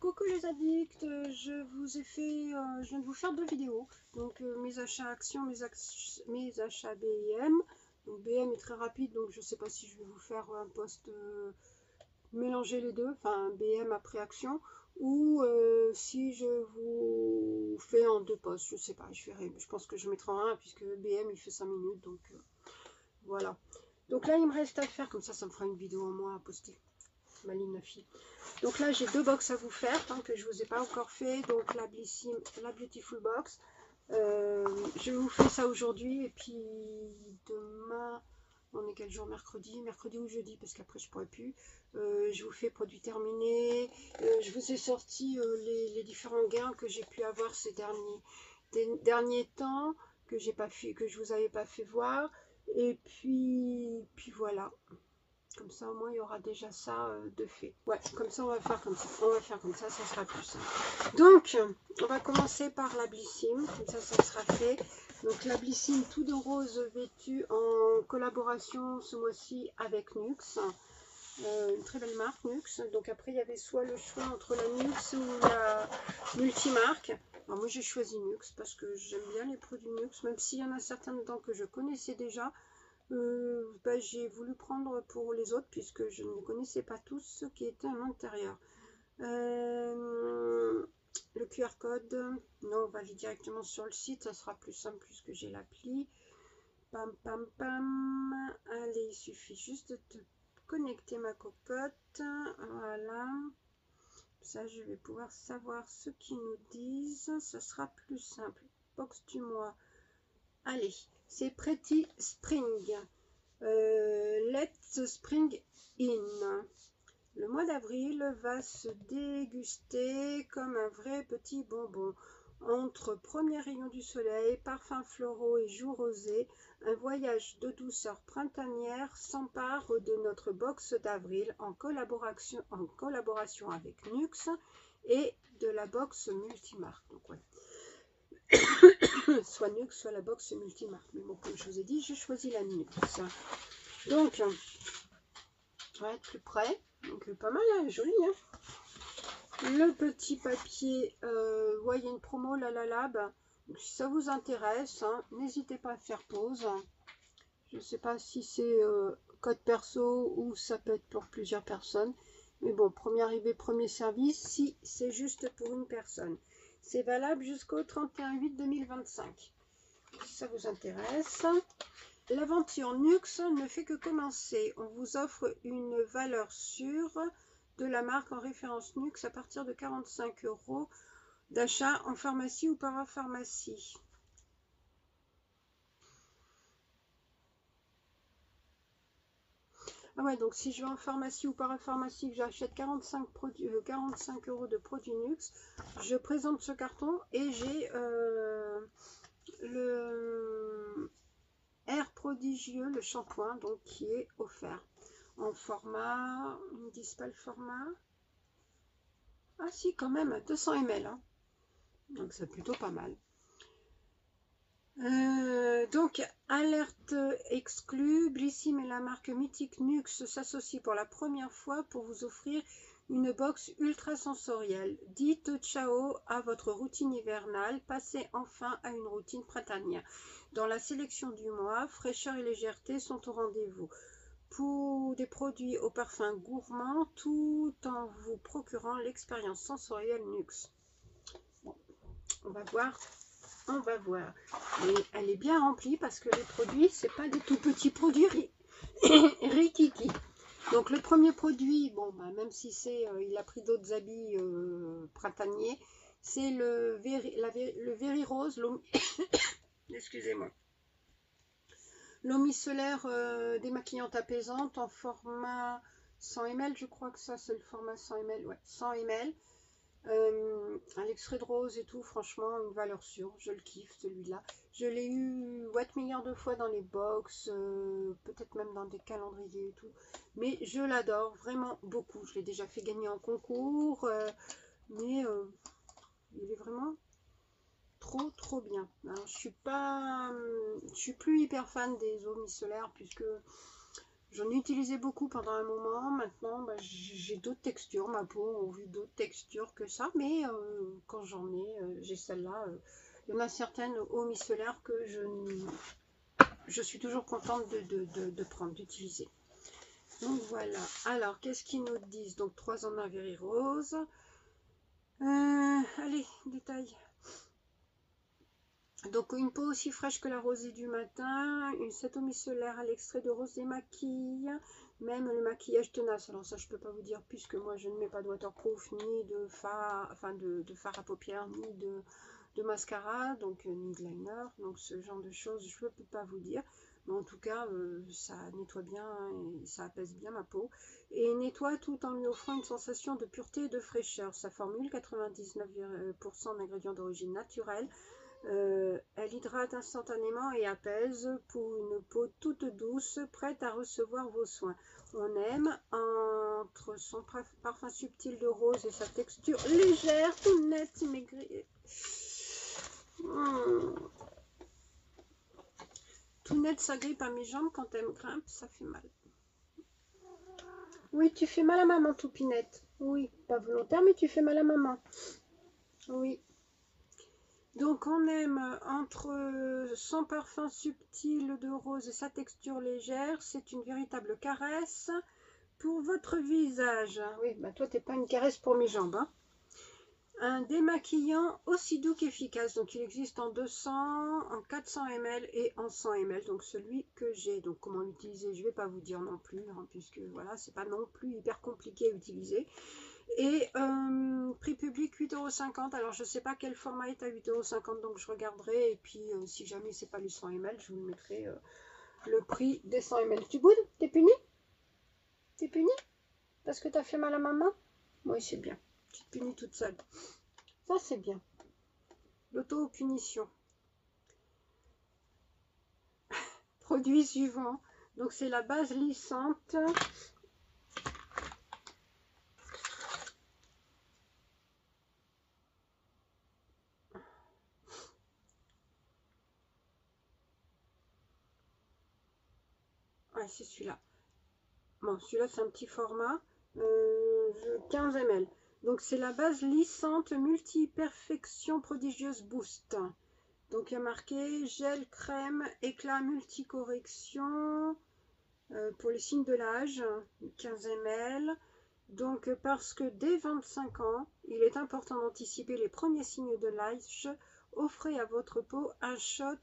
Coucou les addicts, je vous ai fait, je viens de vous faire 2 vidéos. Donc mes achats actions, mes achats BM. Donc BM est très rapide, donc je ne sais pas si je vais vous faire un post mélanger les deux, enfin BM après action, ou si je vous fais en 2 posts, je sais pas, je verrai. Je pense que je mettrai en un puisque BM il fait 5 minutes, donc voilà. Donc là il me reste à faire, comme ça me fera une vidéo en moins à poster. Ma ligne fille. Donc là j'ai 2 box à vous faire que je vous ai pas encore fait. Donc la Beautiful Box, je vous fais ça aujourd'hui et puis demain, on est quel jour? Mercredi ou jeudi, parce qu'après je pourrais plus. Je vous fais produit terminé. Je vous ai sorti les différents gains que j'ai pu avoir ces derniers temps, que j'ai pas fait, que je vous avais pas fait voir. Et puis voilà. Comme ça, au moins, il y aura déjà ça de fait. Ouais, comme ça, on va faire comme ça. On va faire comme ça sera plus simple. Donc, on va commencer par la Blissim. Comme ça sera fait. Donc, la Blissim tout de rose vêtue en collaboration ce mois-ci avec Nux. Une très belle marque, Nux. Donc, après, il y avait soit le choix entre la Nux ou la multimarque. Alors, moi, j'ai choisi Nux parce que j'aime bien les produits Nux, même s'il y en a certains dedans que je connaissais déjà. J'ai voulu prendre pour les autres puisque je ne connaissais pas tous ceux qui étaient à l'intérieur. Le QR code, non, on va aller directement sur le site, ça sera plus simple puisque j'ai l'appli. Pam pam pam. Allez, il suffit juste de te connecter ma cocotte. Voilà. Ça, je vais pouvoir savoir ce qu'ils nous disent. Ça sera plus simple. Box du mois. Allez, c'est Pretty Spring. Let the Spring in. Le mois d'avril va se déguster comme un vrai petit bonbon. Entre premiers rayons du soleil, parfums floraux et jours rosés, un voyage de douceur printanière s'empare de notre box d'avril en collaboration avec Nux et de la box multimarque. Donc, ouais. Soit Nux, soit la box multimarque. Mais bon, comme je vous ai dit, j'ai choisi la Nux. Donc, on va être plus près. Donc, pas mal, hein, joli. Hein. Le petit papier, ouais, il y a une promo, la Lab. Donc, si ça vous intéresse, hein, n'hésitez pas à faire pause. Je ne sais pas si c'est code perso ou ça peut être pour plusieurs personnes. Mais bon, premier arrivé, premier service, si c'est juste pour une personne. C'est valable jusqu'au 31/8/2025. Si ça vous intéresse. L'aventure Nux ne fait que commencer. On vous offre une valeur sûre de la marque en référence Nux à partir de 45 € d'achat en pharmacie ou parapharmacie. Ah ouais, donc si je vais en pharmacie ou parapharmacie, que j'achète 45 € de produits Nux, je présente ce carton et j'ai le Air Prodigieux, le shampoing, donc qui est offert. En format, ils ne me disent pas le format. Ah si, quand même, 200 ml. Hein. Donc c'est plutôt pas mal. Donc, alerte exclue, Blissim et la marque mythique Nux s'associent pour la première fois pour vous offrir une box ultra sensorielle. Dites ciao à votre routine hivernale, passez enfin à une routine printanière. Dans la sélection du mois, fraîcheur et légèreté sont au rendez-vous. Pour des produits au parfum gourmand, tout en vous procurant l'expérience sensorielle Nux. Bon, on va voir. On va voir. Mais elle est bien remplie parce que les produits, c'est pas des tout petits produits rikiki. Donc le premier produit, bon, bah, même si c'est, il a pris d'autres habits printaniers, c'est le Very Rose, excusez-moi, l'eau micellaire démaquillante apaisante en format 100 ml, je crois que ça c'est le format 100 ml, ouais, 100 ml. Un extrait de rose et tout, franchement, une valeur sûre. Je le kiffe celui-là. Je l'ai eu milliards de fois dans les box, peut-être même dans des calendriers et tout. Mais je l'adore vraiment beaucoup. Je l'ai déjà fait gagner en concours, mais il est vraiment trop bien. Alors, je suis plus hyper fan des eaux micellaires puisque J'en ai utilisé beaucoup pendant un moment. Maintenant, bah, j'ai d'autres textures. Ma peau a vu d'autres textures que ça. Mais quand j'en ai, j'ai celle-là. Il y en a certaines au micellaire que je suis toujours contente de prendre, d'utiliser. Donc voilà. Alors, qu'est-ce qu'ils nous disent? Donc 3 en 1 Very Rose. Allez, détail. Donc une peau aussi fraîche que la rosée du matin, cette eau micellaire à l'extrait de rose démaquille, même le maquillage tenace. Alors ça je peux pas vous dire puisque moi je ne mets pas de waterproof ni de fard, de fard à paupières ni de mascara, donc ni de liner, donc ce genre de choses je ne peux pas vous dire. Mais en tout cas ça nettoie bien et ça apaise bien ma peau et nettoie tout en lui offrant une sensation de pureté et de fraîcheur. Sa formule 99% d'ingrédients d'origine naturelle. Elle hydrate instantanément et apaise pour une peau toute douce, prête à recevoir vos soins. On aime entre son parfum subtil de rose et sa texture légère, tout nette, maigrie. Tout net, ça grippe à mes jambes quand elle me grimpe, ça fait mal. Oui, tu fais mal à maman, Toupinette. Oui, pas volontaire, mais tu fais mal à maman. Oui. Donc on aime entre son parfum subtil de rose et sa texture légère, c'est une véritable caresse pour votre visage. Oui, bah toi t'es pas une caresse pour mes jambes. Hein. Un démaquillant aussi doux qu'efficace. Donc il existe en 200, en 400 ml et en 100 ml. Donc celui que j'ai. Donc comment l'utiliser, je vais pas vous dire non plus, hein, puisque voilà, c'est pas non plus hyper compliqué à utiliser. Et prix public 8,50 €. Alors je sais pas quel format est à 8,50 €, donc je regarderai. Et puis si jamais c'est pas les 100 ml, je vous mettrai le prix des 100 ml. Tu boudes? T'es puni? T'es puni? Parce que t'as fait mal à maman? Oui, c'est bien. Tu te punis toute seule. Ça c'est bien. L'auto-punition. Produit suivant. Donc c'est la base lissante. Ouais, c'est celui-là. Bon, celui-là, c'est un petit format. 15 ml. Donc, c'est la base lissante multi-perfection prodigieuse boost. Donc, il y a marqué gel, crème, éclat multicorrection pour les signes de l'âge. 15 ml. Donc, parce que dès 25 ans, il est important d'anticiper les premiers signes de l'âge. Offrez à votre peau un shot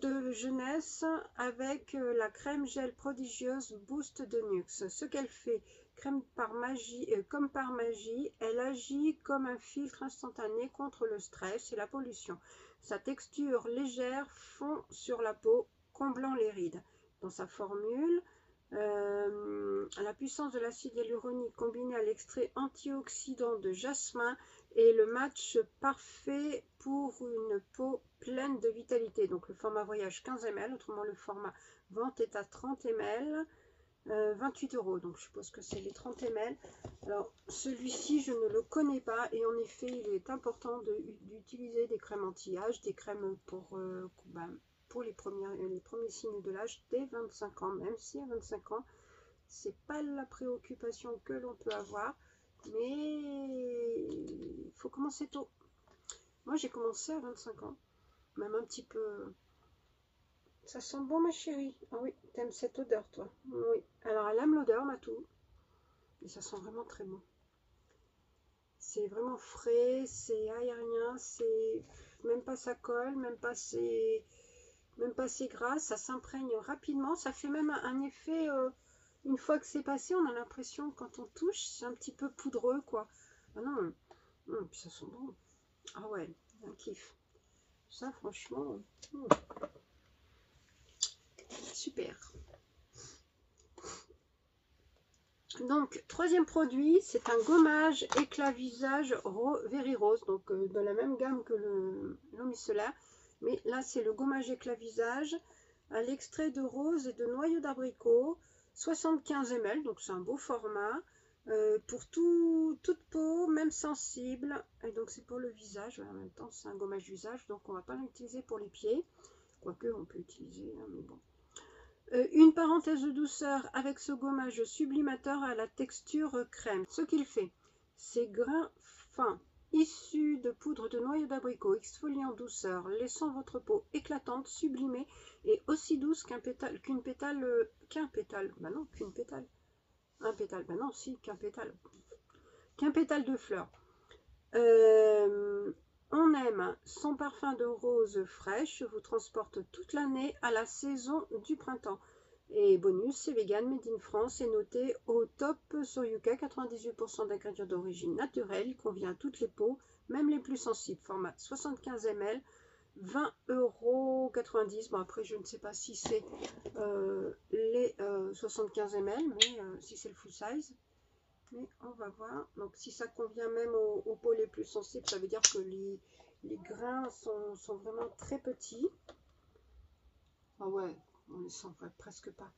de jeunesse avec la crème gel prodigieuse Boost de Nuxe. Ce qu'elle fait, crème par magie, comme par magie, elle agit comme un filtre instantané contre le stress et la pollution. Sa texture légère fond sur la peau, comblant les rides. Dans sa formule, la puissance de l'acide hyaluronique combinée à l'extrait antioxydant de jasmin est le match parfait pour une peau pleine de vitalité. Donc le format voyage 15 ml, autrement le format vente est à 30 ml, 28 €. Donc je suppose que c'est les 30 ml. Alors celui-ci je ne le connais pas et en effet il est important d'utiliser des crèmes anti-âge, des crèmes pour les premiers signes de l'âge dès 25 ans, même si à 25 ans c'est pas la préoccupation que l'on peut avoir, mais il faut commencer tôt. Moi j'ai commencé à 25 ans, même un petit peu. Ça sent bon ma chérie. Ah oui, t'aimes cette odeur toi. Oui, alors elle aime l'odeur Matou, et ça sent vraiment très bon. C'est vraiment frais, c'est aérien, c'est même pas ça colle, même pas c'est gras, ça s'imprègne rapidement, ça fait même un effet, une fois que c'est passé, on a l'impression quand on touche, c'est un petit peu poudreux quoi. Ah non, puis ça sent bon. Ah ouais, un kiff. Ça franchement, super. Donc, troisième produit, c'est un gommage éclat visage Very Rose, donc de la même gamme que l'eau micellaire. Mais là, c'est le gommage éclat visage à l'extrait de rose et de noyau d'abricot, 75 ml, donc c'est un beau format. Pour toute peau, même sensible. Et donc, c'est pour le visage. En même temps, c'est un gommage visage, donc on ne va pas l'utiliser pour les pieds. Quoique, on peut utiliser, hein, mais bon. Une parenthèse de douceur avec ce gommage sublimateur à la texture crème. Ce qu'il fait, ces grains fins issus de poudre de noyau d'abricot exfolient en douceur, laissant votre peau éclatante, sublimée et aussi douce qu'un pétale, qu'une pétale, bah non, qu'une pétale, un pétale, bah non, si, qu'un pétale de fleur. On aime son parfum de rose fraîche, vous transporte toute l'année à la saison du printemps. Et bonus, c'est vegan, made in France, et noté au top sur Yuka, 98% d'ingrédients d'origine naturelle, il convient à toutes les peaux, même les plus sensibles. Format 75 ml, 20,90 €. Bon, après, je ne sais pas si c'est les 75 ml, mais si c'est le full size. Mais on va voir. Donc si ça convient même aux peaux les plus sensibles, ça veut dire que les grains sont vraiment très petits. Ah ouais, on les sent presque pas.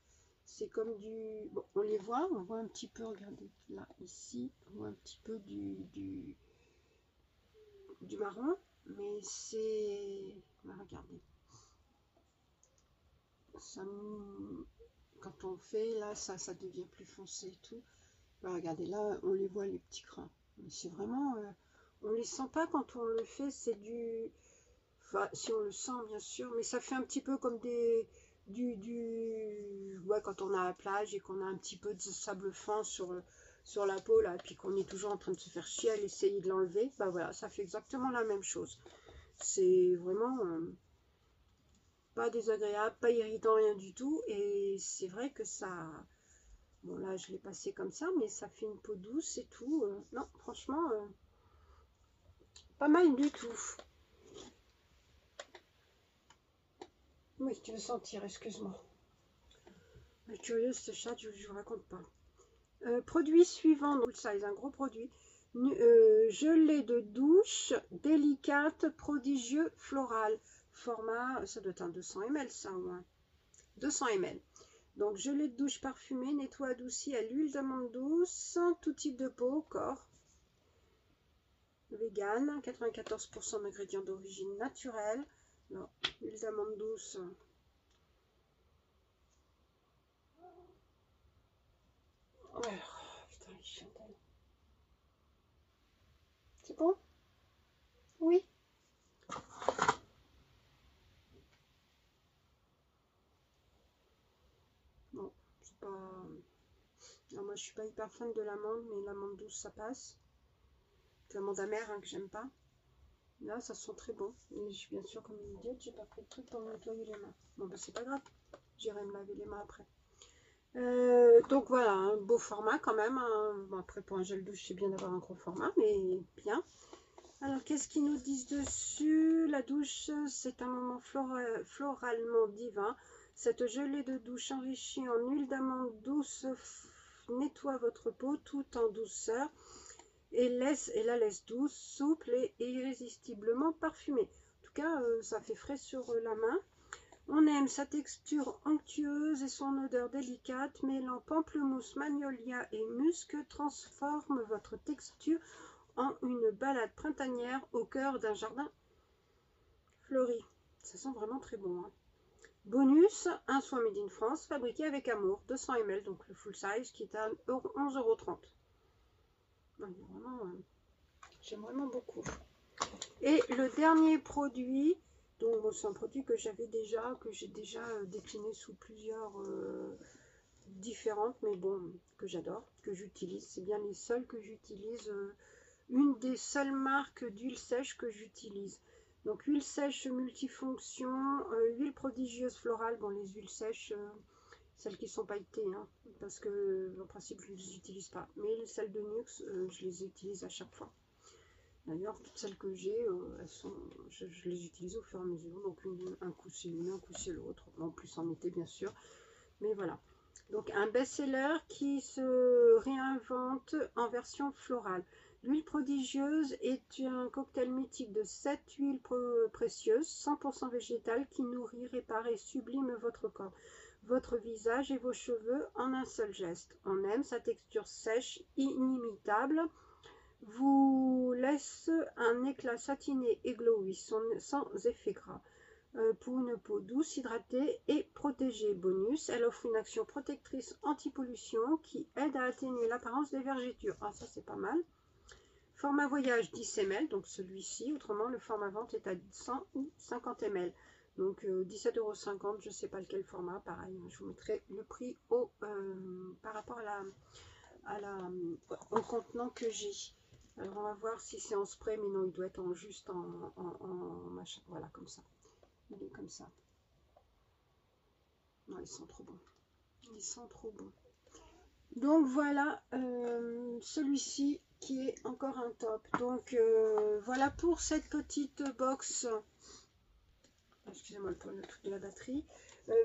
C'est comme du... Bon, on les voit, on voit un petit peu, regardez, là, ici, on voit un petit peu du marron, mais c'est... Regardez. Ça, quand on fait, là, ça devient plus foncé et tout. Bah, regardez, là, on les voit, les petits grains. Mais c'est vraiment... on les sent pas quand on le fait, c'est du... Enfin, si on le sent, bien sûr, mais ça fait un petit peu comme Ouais, quand on est à la plage et qu'on a un petit peu de sable fin sur la peau, là, et puis qu'on est toujours en train de se faire chier à essayer de l'enlever, bah voilà, ça fait exactement la même chose. C'est vraiment... pas désagréable, pas irritant, rien du tout, et c'est vrai que ça... Bon, là, je l'ai passé comme ça, mais ça fait une peau douce et tout. Non, franchement, pas mal du tout. Oui, tu veux sentir, excuse-moi. Je suis curieuse, ce chat, je vous raconte pas. Produit suivant, donc size, un gros produit. Gelée de douche, délicate, prodigieux, floral. Format, ça doit être un 200 ml, ça au moins. 200 ml. Donc, gelée de douche parfumée, nettoie adouci à l'huile d'amande douce, tout type de peau, corps. Vegan, 94% d'ingrédients d'origine naturelle. Non, l'huile d'amande douce. Oh, putain, les chandelles. C'est bon? Oui. Bon, c'est pas... Non, moi, je suis pas hyper fan de l'amande, mais l'amande douce, ça passe. L'amande amère, hein, que j'aime pas. Là, ça sent très bon. Et bien sûr, comme une idiote, j'ai pas pris de truc pour me nettoyer les mains. Bon, bah, c'est pas grave. J'irai me laver les mains après. Donc voilà, un beau format quand même. Hein. Bon, après, pour un gel douche, c'est bien d'avoir un gros format, mais bien. Alors, qu'est-ce qu'ils nous disent dessus? La douche, c'est un moment floralement divin. Cette gelée de douche enrichie en huile d'amande douce nettoie votre peau tout en douceur et la laisse douce, souple et irrésistiblement parfumée. En tout cas, ça fait frais sur la main. On aime sa texture onctueuse et son odeur délicate, mêlant pamplemousse, magnolia et musc, transforme votre texture en une balade printanière au cœur d'un jardin fleuri. Ça sent vraiment très bon. Hein. Bonus, un soin made in France, fabriqué avec amour, 200 ml, donc le full size, qui est à 11,30 €. J'aime vraiment beaucoup. Et le dernier produit, donc bon, c'est un produit que j'ai déjà décliné sous plusieurs différentes, mais bon, que j'adore, que j'utilise. C'est bien les seuls que j'utilise, une des seules marques d'huile sèche que j'utilise. Donc huile sèche multifonction, huile prodigieuse florale, bon les huiles sèches, celles qui sont pailletées, hein, parce que en principe je ne les utilise pas. Mais celles de Nuxe, je les utilise à chaque fois. D'ailleurs, toutes celles que j'ai, je les utilise au fur et à mesure. Donc un coup c'est l'une, un coup c'est l'autre. En plus en été bien sûr. Mais voilà. Donc un best-seller qui se réinvente en version florale. L'huile prodigieuse est un cocktail mythique de 7 huiles précieuses, 100% végétales, qui nourrit, répare et sublime votre corps, votre visage et vos cheveux en un seul geste. On aime sa texture sèche, inimitable, vous laisse un éclat satiné et glowy sans effet gras. pour une peau douce, hydratée et protégée. Bonus, elle offre une action protectrice anti-pollution qui aide à atténuer l'apparence des vergetures. Ah, ça c'est pas mal. Format voyage 10 ml, donc celui-ci. Autrement, le format vente est à 100 ou 50 ml. Donc 17,50 €, je ne sais pas lequel format. Pareil, je vous mettrai le prix par rapport au contenant que j'ai. Alors on va voir si c'est en spray, mais non, il doit être juste en machin. Voilà, comme ça. Il est comme ça. Non, ils sont trop bons. Ils sont trop bons. Donc voilà, celui-ci qui est encore un top. Donc voilà pour cette petite box. Excusez-moi le truc de la batterie.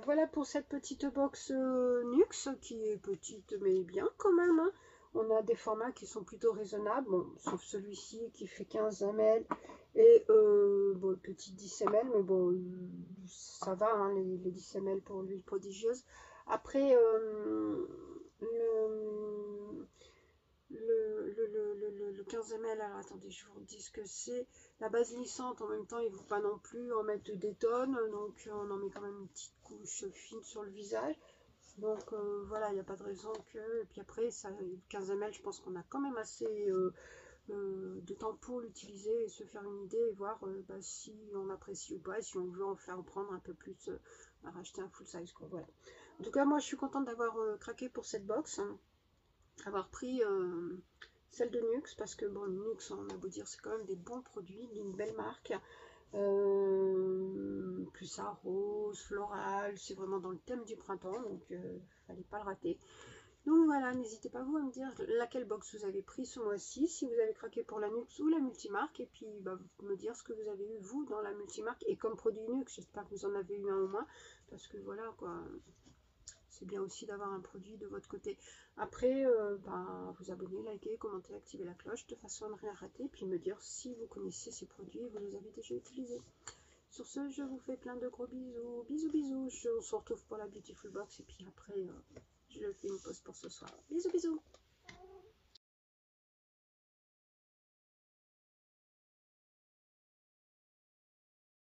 Voilà pour cette petite box Nux qui est petite mais bien quand même. Hein. On a des formats qui sont plutôt raisonnables, bon, sauf celui-ci qui fait 15 ml et bon, le petit 10 ml, mais bon, ça va, hein, les 10 ml pour l'huile prodigieuse. Après, le 15 ml, alors attendez, je vous dis ce que c'est. La base lissante, en même temps, il ne faut pas non plus en mettre des tonnes, donc on en met quand même une petite couche fine sur le visage. Donc voilà, il n'y a pas de raison que... Et puis après, ça, 15 ml, je pense qu'on a quand même assez de temps pour l'utiliser et se faire une idée et voir bah, si on apprécie ou pas, et si on veut en prendre un peu plus, à racheter un full size, quoi. Voilà. En tout cas, moi, je suis contente d'avoir craqué pour cette box, hein, avoir pris celle de Nux, parce que bon, Nux, on a beau dire, c'est quand même des bons produits, d'une belle marque. Plus ça, rose, floral, c'est vraiment dans le thème du printemps, donc fallait pas le rater. Donc voilà, n'hésitez pas vous à me dire laquelle box vous avez pris ce mois-ci, si vous avez craqué pour la Nux ou la multimarque, et puis bah, me dire ce que vous avez eu vous dans la multimarque et comme produit Nux. J'espère que vous en avez eu un au moins, parce que voilà quoi, c'est bien aussi d'avoir un produit de votre côté. Après, ben, vous abonner, liker, commenter, activer la cloche de façon à ne rien rater, puis me dire si vous connaissez ces produits et vous les avez déjà utilisés. Sur ce, je vous fais plein de gros bisous. Bisous, bisous. On se retrouve pour la Beautiful Box et puis après, je fais une pause pour ce soir. Bisous, bisous.